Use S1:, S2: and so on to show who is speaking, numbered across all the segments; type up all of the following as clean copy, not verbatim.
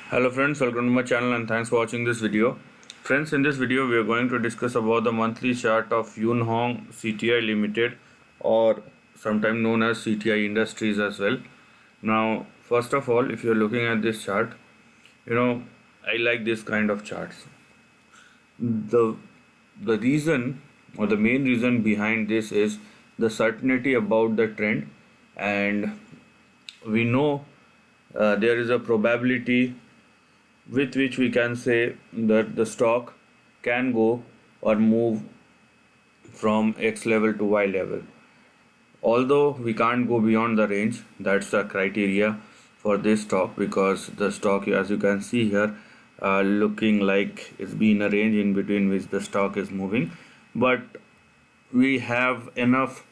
S1: Hello friends, welcome to my channel and thanks for watching this video. Friends, in this video we are going to discuss about the monthly chart of Yunhong CTI Limited, or sometimes known as CTI Industries as well. Now, first of all, if you are looking at this chart, I like this kind of charts. The reason, or the main reason behind this, is the certainty about the trend. And we know there is a probability with which we can say that the stock can go or move from X level to Y level. Although we can't go beyond the range, that's the criteria for this stock, because the stock, as you can see here, looking like it's been a range in between which the stock is moving. But we have enough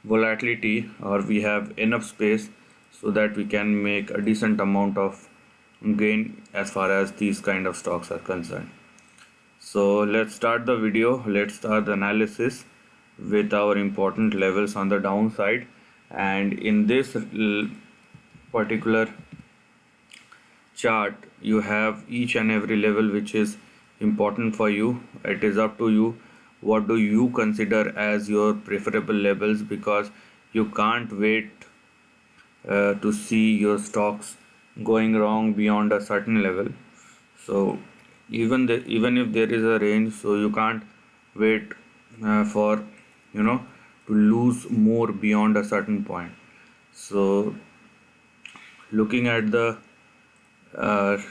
S1: volatility, or we have enough space, so that we can make a decent amount of gain as far as these kind of stocks are concerned. So let's start the video. Let's start the analysis with our important levels on the downside. And in this particular chart, you have each and every level which is important for you. It is up to you what do you consider as your preferable levels, because you can't wait to see your stocks going wrong beyond a certain level. So even if there is a range, so you can't wait for to lose more beyond a certain point. So looking at the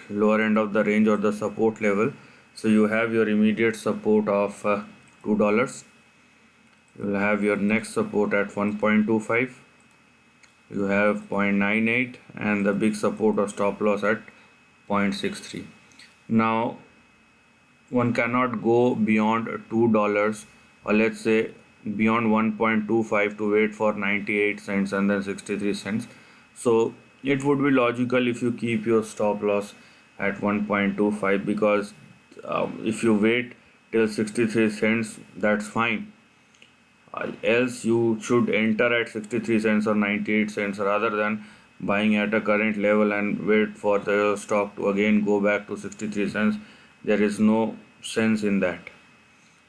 S1: lower end of the range or the support level, so you have your immediate support of $2. You will have your next support at 1.25. You have 0.98 and the big support or stop loss at 0.63. Now one cannot go beyond $2, or let's say beyond 1.25, to wait for 98 cents and then 63 cents. So it would be logical if you keep your stop loss at 1.25, because if you wait till 63 cents, that's fine. Else you should enter at 63 cents or 98 cents, rather than buying at a current level and wait for the stock to again go back to 63 cents. There is no sense in that.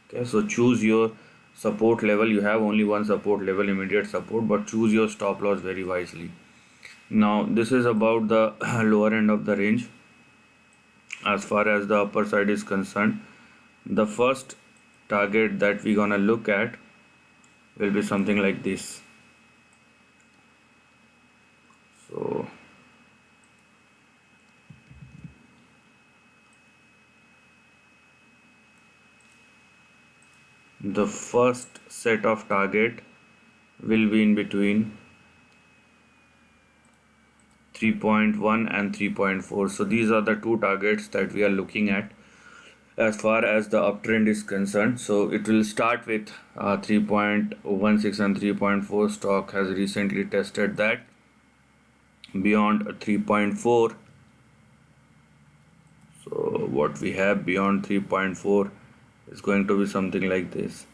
S1: Okay, so choose your support level. You have only one support level, immediate support, but choose your stop loss very wisely. Now this is about the lower end of the range. As far as the upper side is concerned, the first target that we're gonna look at will be something like this. So the first set of target will be in between 3.1 and 3.4. so these are the two targets that we are looking at as far as the uptrend is concerned. So it will start with 3.16 and 3.4. Stock has recently tested that. Beyond 3.4, so what we have beyond 3.4 is going to be something like this.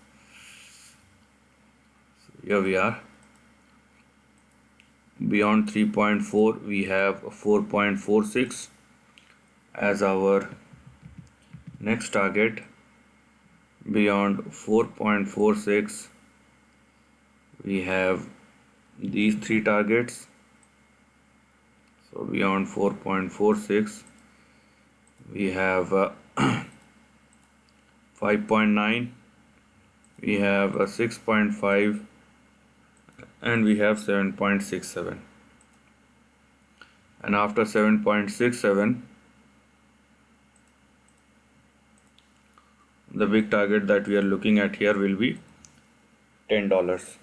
S1: So here we are. Beyond 3.4 we have 4.46 as our next target. Beyond 4.46 we have these three targets. So beyond 4.46 we have 5.9, we have 6.5, and we have 7.67. And after 7.67, the big target that we are looking at here will be $10.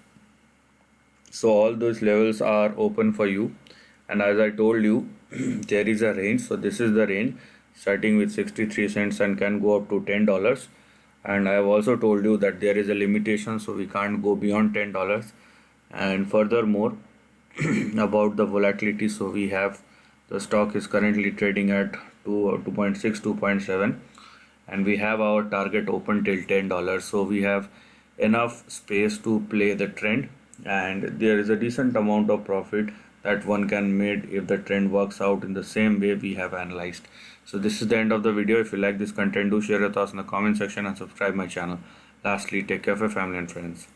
S1: So all those levels are open for you, and as I told you, there is a range. So this is the range starting with 63 cents and can go up to $10. And I have also told you that there is a limitation, so we can't go beyond $10. And furthermore, about the volatility, so we have the stock is currently trading at 2.6, 2.7, and we have our target open till $10. So we have enough space to play the trend, and there is a decent amount of profit that one can made if the trend works out in the same way we have analyzed. So this is the end of the video. If you like this content, do share your thoughts in the comment section and subscribe my channel. Lastly, take care of your family and friends.